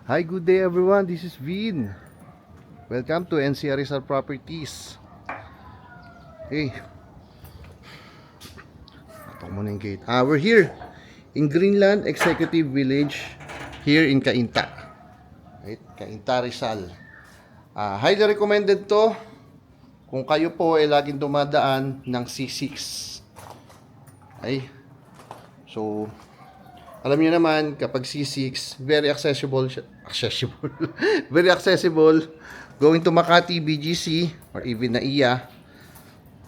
Hi, good day everyone. This is Vin. Welcome to NCR Rizal Properties. Hey, ito muna yung gate. We're here in Greenland Executive Village here in Cainta. Right? Cainta Rizal. Highly recommended to kung kayo po ay laging dumadaan ng C6. Ay, so alam niyo naman, kapag C6, very accessible, very accessible, going to Makati, BGC, or even NAIA,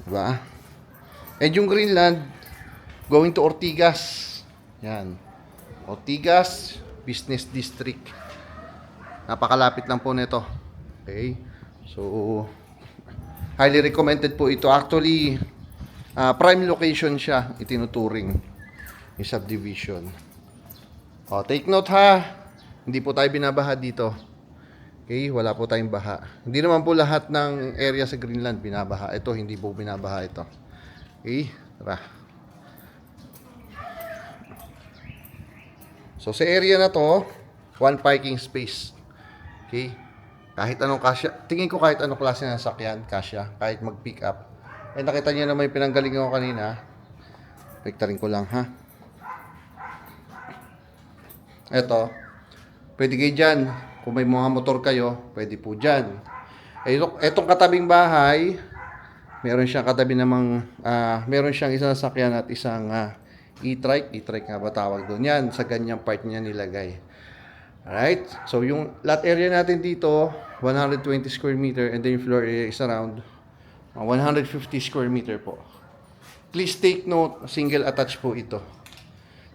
diba? And yung Greenland, going to Ortigas, yan, Ortigas Business District, napakalapit lang po nito, okay? So, highly recommended po ito. Actually, prime location siya, itinuturing yung subdivision. Take note ha, hindi po tayo binabaha dito. Okay, wala po tayong baha. Hindi naman po lahat ng area sa Greenland binabaha. Ito, hindi po binabaha ito. Okay, tara. So, sa area na to, one parking space. Okay, kahit anong kasya, tingin ko kahit anong klase ng sasakyan, kasya, kahit mag-pick up. Eh, nakita niyo naman yung pinanggalingan ko kanina. Pektarin ko lang ha. Eto, pwede kayo dyan. Kung may mga motor kayo, pwede po dyan. Etong katabing bahay, meron siyang katabi namang, meron siyang isang sasakyan at isang e-trike. E-trike nga ba tawag doon? Yan, sa ganyang part niya nilagay. Alright? So, yung lot area natin dito, 120 square meter and then yung floor area is around 150 square meter po. Please take note, single attached po ito.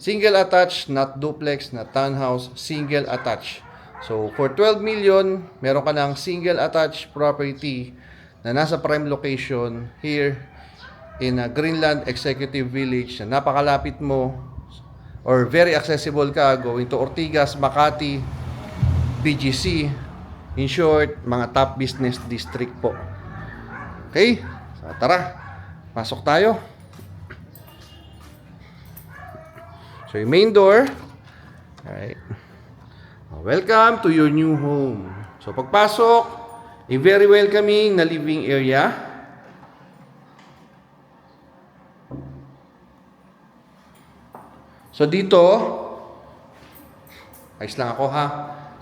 Single attached, not duplex, not townhouse, single attached. So, for 12 million, meron ka ng single attached property na nasa prime location here in Greenland Executive Village na napakalapit mo or very accessible ka going to Ortigas, Makati, BGC. In short, mga top business district po. Okay? So, tara, pasok tayo. So, yung main door. Alright. Welcome to your new home. So, pagpasok, a very welcoming na living area. So, dito, ayos lang ako ha.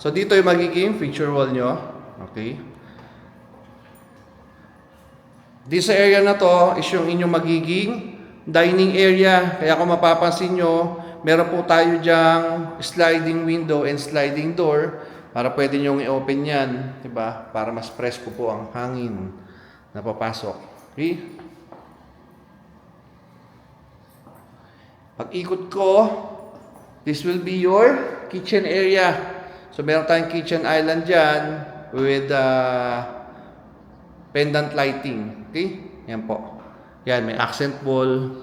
So, dito yung magiging feature wall nyo. Okay. This area na to is yung inyong magiging dining area. Kaya kung mapapansin nyo, meron po tayo dyang sliding window and sliding door para pwede nyong i-open yan, diba? Para mas presko po ang hangin na papasok. Okay? Pag ikot ko, this will be your kitchen area. So, meron tayong kitchen island dyan with pendant lighting. Okay? Yan po. Yan, may accent wall.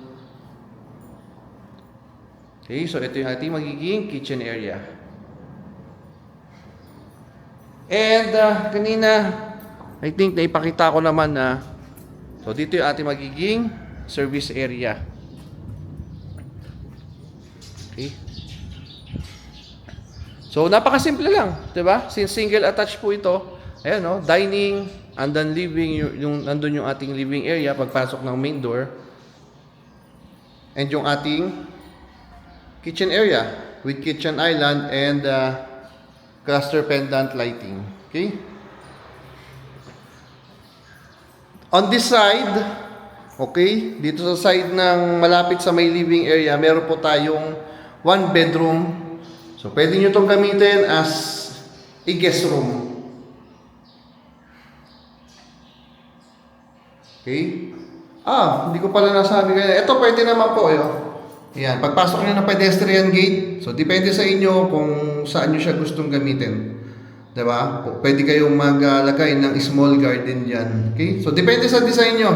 Okay, so ito yung ating magiging kitchen area. And kanina, I think naipakita ko naman na so dito yung ating magiging service area. Okay. So napakasimple lang, 'di ba? Since single attached po ito, ayan no, dining, and then living, yung nandun yung ating living area pagpasok ng main door. And yung ating kitchen area with kitchen island and cluster pendant lighting. Okay? On this side, okay, dito sa side ng malapit sa may living area, meron po tayong one bedroom. So, pwede nyo itong gamitin as a guest room. Okay? Hindi ko pala nasabi kayo. Ito pwede naman po, Yan, pagpasok niyo ng pedestrian gate, so depende sa inyo kung saan niyo siya gustong gamitin. 'Di ba? Pwede kayong maglagay ng small garden diyan. Okay? So depende sa design niyo.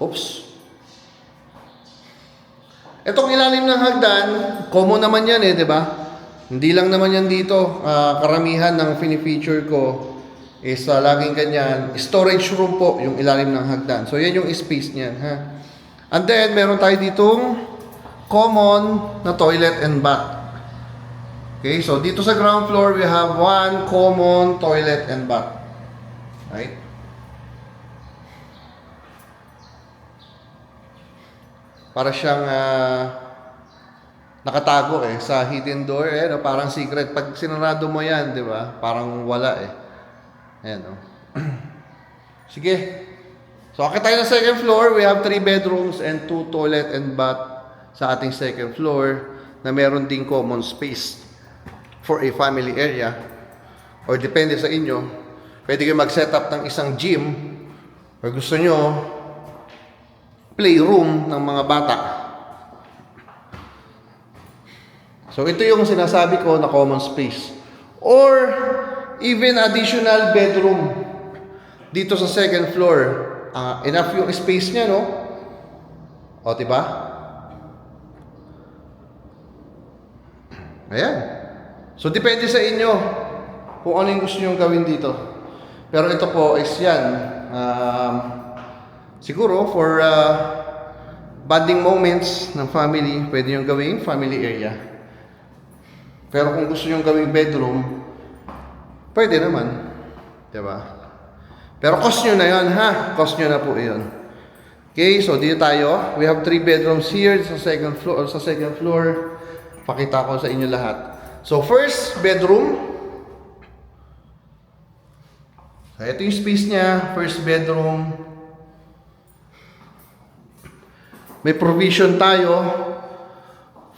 Oops. Etong ilalim ng hagdan, common naman 'yan 'di ba? Hindi lang naman 'yan dito. Karamihan ng fini-feature ko is laging ganyan, storage room po yung ilalim ng hagdan. So yan yung space niyan ha. And then, meron tayo ditong common na toilet and bath. Okay, so dito sa ground floor, we have one common toilet and bath. Right? Para siyang nakatago sa hidden door no? Parang secret. Pag sinarado mo yan, di ba? Parang wala Ayan, Sige. So, akit tayo na second floor. We have 3 bedrooms and 2 toilet and bath sa ating second floor na meron ding common space for a family area. Or depende sa inyo, pwede kayo mag-set up ng isang gym or gusto nyo playroom ng mga bata. So, ito yung sinasabi ko na common space. Or even additional bedroom dito sa second floor. Enough yung space niya, no? O, diba? Ayan. So, depende sa inyo kung ano yung gusto nyo gawin dito. Pero ito po is yan. Siguro, for bonding moments ng family, pwede nyo gawin family area. Pero kung gusto nyo gawing bedroom, pwede naman. Diba? Pero cost nyo na yun, ha? Cost nyo na po yun. Okay, so dito tayo. We have 3 bedrooms here sa second floor. Pakita ko sa inyo lahat. So, first bedroom. So, ito yung space niya. First bedroom. May provision tayo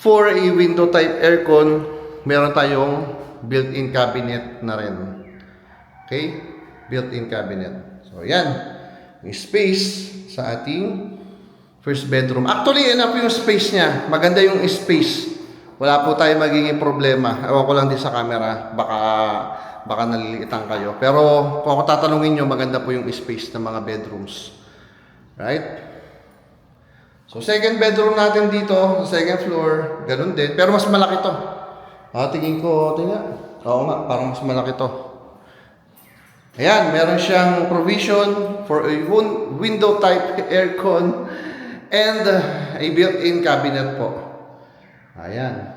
for a window type aircon. Meron tayong built-in cabinet na rin. Okay? Built-in cabinet. So, yan. Yung space sa ating first bedroom. Actually, enough yung space niya. Maganda yung space. Wala po tayo magiging problema. Ewan ko lang din sa camera. Baka naliliitan kayo. Pero, kung ako tatanungin nyo, maganda po yung space ng mga bedrooms. Right? So, second bedroom natin dito, sa second floor, ganun din. Pero mas malaki to. Tingin ko, oo nga, parang mas malaki to. Ayan, meron siyang provision for a window type aircon and a built-in cabinet po. Ayan.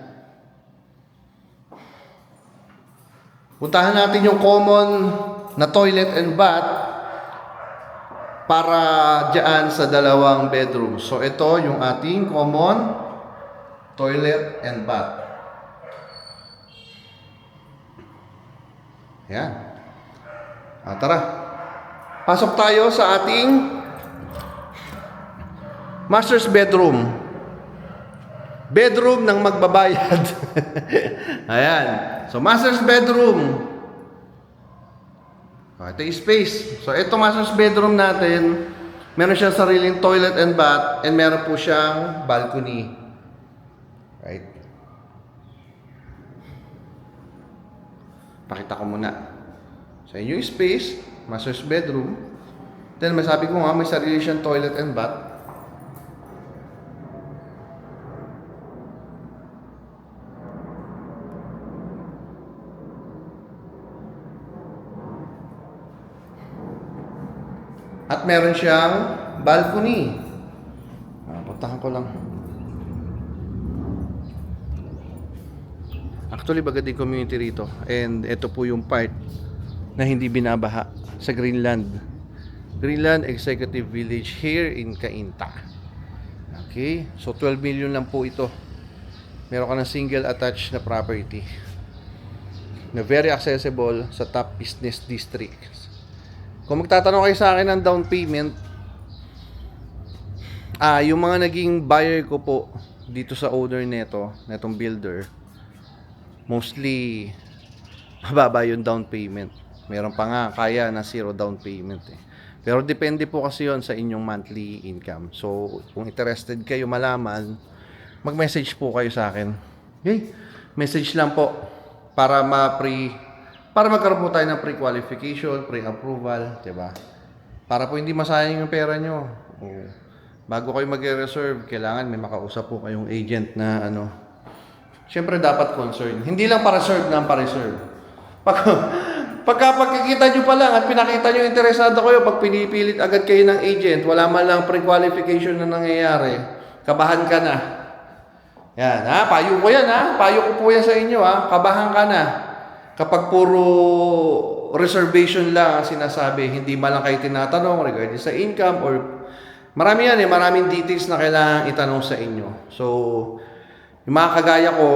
Puntahan natin yung common na toilet and bath para dyan sa dalawang bedroom. So, ito yung ating common toilet and bath. Ayan. Tara. Pasok tayo sa ating master's bedroom. Bedroom ng magbabayad. Ayan. So, master's bedroom. Ito yung space. So, ito master's bedroom natin. Meron siyang sariling toilet and bath. And meron po siyang balcony. Right? Pakita ko muna. Sa inyo yung space, master's bedroom. Then, masabi ko nga, may sarili siyang toilet and bath. At meron siyang balcony. Puntahan ko lang. Actually, bagad din community rito. And ito po yung part na hindi binabaha sa Greenland. Greenland Executive Village here in Cainta. Okay? So, 12 million lang po ito. Meron ka ng single attached na property na very accessible sa top business districts. Kung magtatanong kayo sa akin ng down payment, yung mga naging buyer ko po dito sa owner netong builder, mostly mababa yung down payment. Meron pa nga kaya na 0 down payment Pero depende po kasi yon sa inyong monthly income. So, kung interested kayo malaman, mag-message po kayo sa akin. Okay? Message lang po para magkaroon po tayo ng pre-qualification, pre-approval, 'di ba? Para po hindi masayang yung pera nyo. Bago kayo mag-reserve, kailangan may makausap po kayong agent na Siyempre dapat concern. Hindi lang pa-reserve ng pa-reserve. pagkakita nyo pa lang at pinakita nyo interesado kayo, pag pinipilit agad kayo ng agent, wala man lang pre-qualification na nangyayari, kabahan ka na. Yan, ha? Payo ko yan, ha? Payo ko po yan sa inyo, ha? Kabahan ka na. Kapag puro reservation lang ang sinasabi, hindi man lang kayo tinatanong regarding sa income or marami yan, maraming details na kailangan itanong sa inyo. So, yung mga kagaya ko,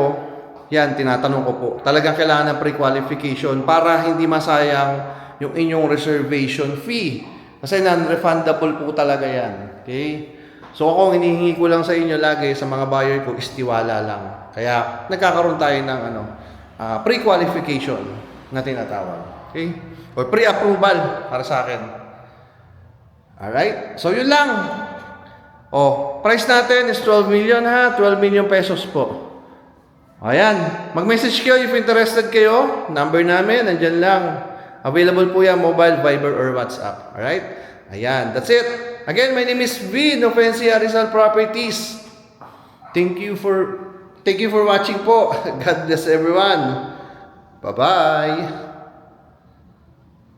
yan, tinatanong ko po. Talagang kailangan ng pre-qualification para hindi masayang yung inyong reservation fee. Kasi non-refundable po talaga yan. Okay? So ako, hinihingi ko lang sa inyo lagi sa mga buyer ko is tiwala lang. Kaya nagkakaroon tayo ng pre-qualification na tinatawag. Okay? Or pre-approval para sa akin. Alright? So yun lang. Price natin is 12 million ha. 12 million pesos po. Ayan. Mag-message kayo if interested kayo. Number namin, nandyan lang. Available po yan, mobile, Viber, or WhatsApp. Alright? Ayan. That's it. Again, my name is V, Novencia Rizal Properties. Thank you for watching po. God bless everyone. Bye-bye.